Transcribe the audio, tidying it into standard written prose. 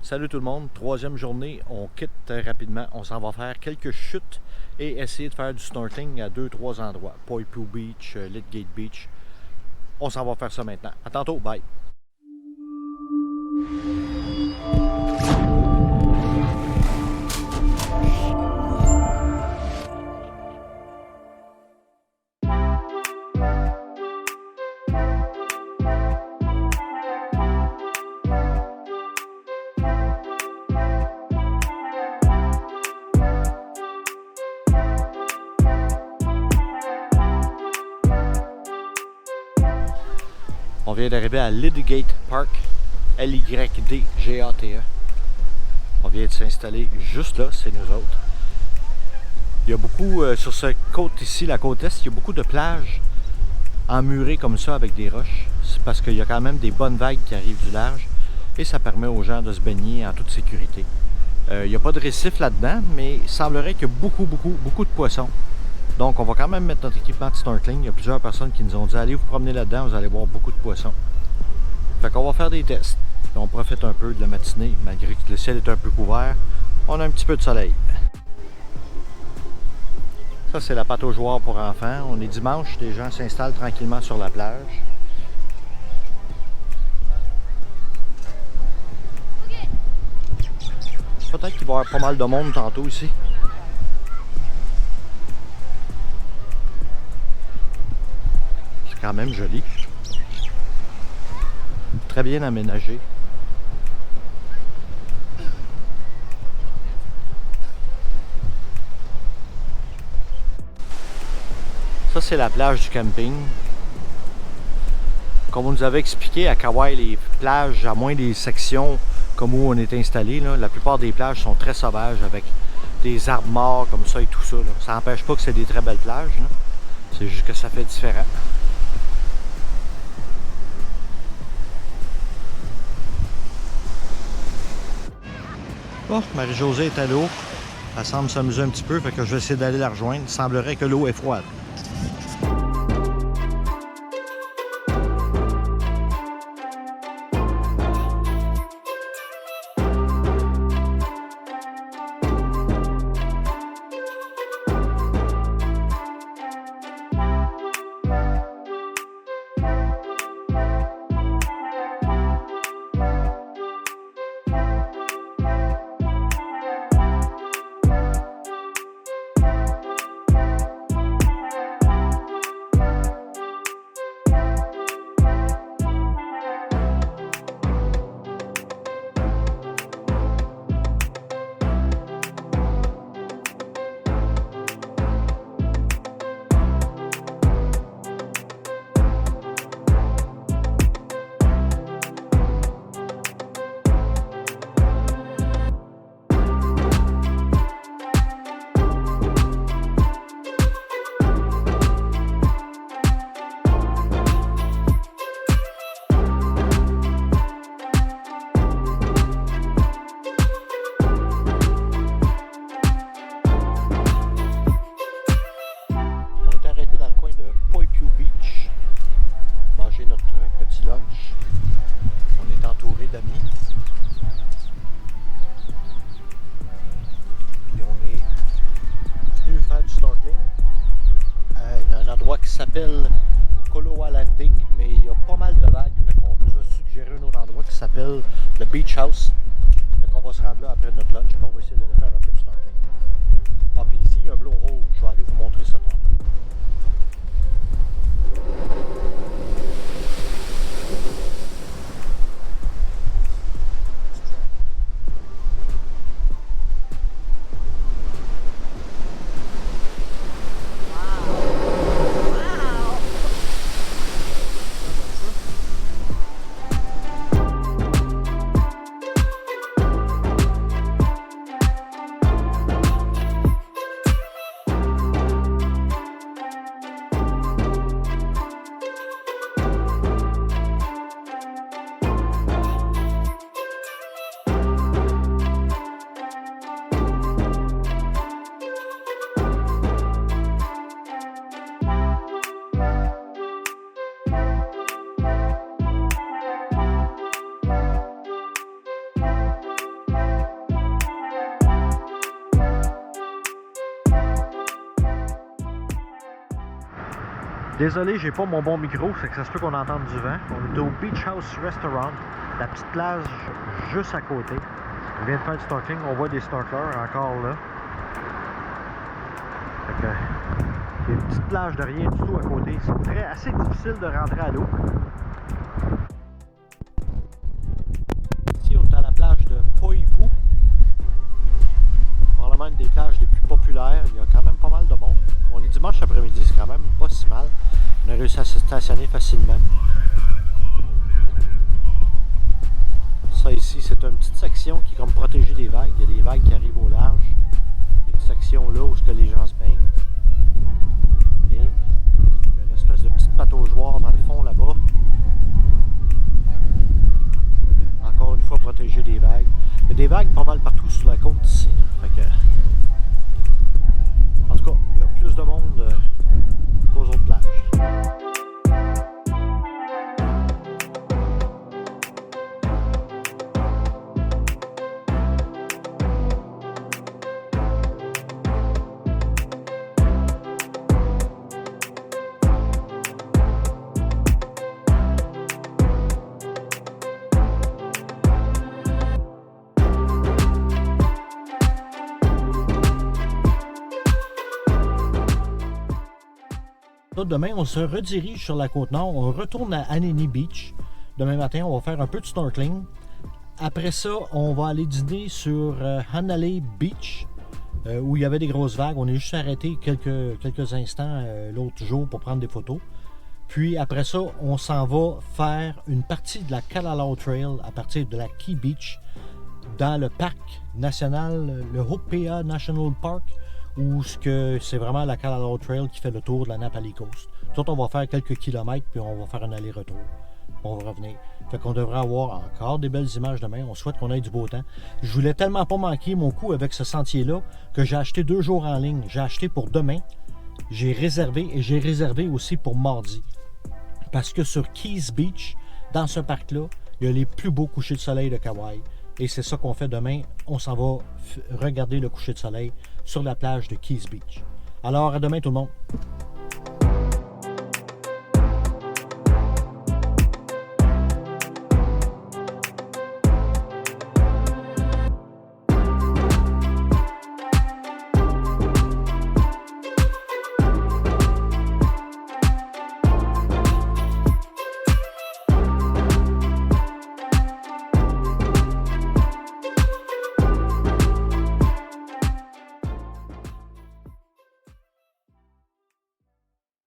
Salut tout le monde, troisième journée, on quitte rapidement, on s'en va faire quelques chutes et essayer de faire du snorkeling à 2-3 endroits. Poipu Beach, Litgate Beach, on s'en va faire ça maintenant. À tantôt, bye! On vient d'arriver à Lidgate Park, L-Y-D-G-A-T-E. On vient de s'installer juste là, c'est nous autres. Il y a beaucoup, sur cette côte ici, la côte est, il y a beaucoup de plages emmurées comme ça avec des roches. C'est parce qu'il y a quand même des bonnes vagues qui arrivent du large et ça permet aux gens de se baigner en toute sécurité. Il n'y a pas de récif là-dedans, mais il semblerait qu'il y a beaucoup de poissons. Donc on va quand même mettre notre équipement de snorkeling. Il y a plusieurs personnes qui nous ont dit allez vous promener là-dedans, vous allez voir beaucoup de poissons. Fait qu'on va faire des tests. Puis on profite un peu de la matinée, malgré que le ciel est un peu couvert. On a un petit peu de soleil. Ça c'est la pataugeoire pour enfants. On est dimanche, les gens s'installent tranquillement sur la plage. Peut-être qu'il va y avoir pas mal de monde tantôt ici. Quand même joli. Très bien aménagé. Ça, c'est la plage du camping. Comme on nous avait expliqué, à Kauai, les plages, à moins des sections comme où on est installé, là, la plupart des plages sont très sauvages avec des arbres morts comme ça et tout ça. Là. Ça n'empêche pas que c'est des très belles plages. C'est juste que ça fait différent. Bon, Marie-Josée est à l'eau. Elle semble s'amuser un petit peu, fait que je vais essayer d'aller la rejoindre. Il semblerait que l'eau est froide. Qui s'appelle Koloa Landing, mais il y a pas mal de vagues. On nous a suggéré un autre endroit qui s'appelle le Beach House. On va se rendre là après notre lunch et on va essayer d'aller faire un peu de snorkeling. Ah, puis ici, il y a un blowhole. Je vais aller vous montrer ça tantôt. Désolé, j'ai pas mon bon micro, c'est que ça se peut qu'on entende du vent. On est au Beach House Restaurant, la petite plage juste à côté. On vient de faire du snorkeling, on voit des snorkelers encore là. Fait que, il y a une petite plage de rien du tout à côté. C'est assez difficile de rentrer à l'eau. Ici, on est à la plage de Poipu. Probablement une des plages les plus populaires. Il y a quand même pas mal de monde. On est dimanche après-midi, c'est quand même pas si mal. On a réussi à se stationner facilement. Ça ici, c'est une petite section qui est comme protégée des vagues. Il y a des vagues qui arrivent au large. Il y a une section là où les gens se baignent. Et il y a une espèce de petite pataugeoire dans le fond là-bas. Encore une fois protégée des vagues. Il y a des vagues pas mal partout sur la côte ici. Fait que, en tout cas, il y a plus de monde qu'aux autres plages. Demain, on se redirige sur la côte nord. On retourne à Anini Beach. Demain matin, on va faire un peu de snorkeling. Après ça, on va aller dîner sur Hanalei Beach, où il y avait des grosses vagues. On est juste arrêté quelques instants l'autre jour pour prendre des photos. Puis après ça, on s'en va faire une partie de la Kalalau Trail à partir de la Key Beach dans le parc national, le Hopea National Park, où c'est vraiment la Kalalau Trail qui fait le tour de la Napali Coast. Tout, on va faire quelques kilomètres, puis on va faire un aller-retour. On va revenir. Fait qu'on devrait avoir encore des belles images demain. On souhaite qu'on ait du beau temps. Je voulais tellement pas manquer mon coup avec ce sentier-là que j'ai acheté 2 jours en ligne. J'ai acheté pour demain. J'ai réservé et j'ai réservé aussi pour mardi. Parce que sur Keys Beach, dans ce parc-là, il y a les plus beaux couchers de soleil de Kauai. Et c'est ça qu'on fait demain. On s'en va regarder le coucher de soleil sur la plage de Keys Beach. Alors, à demain tout le monde!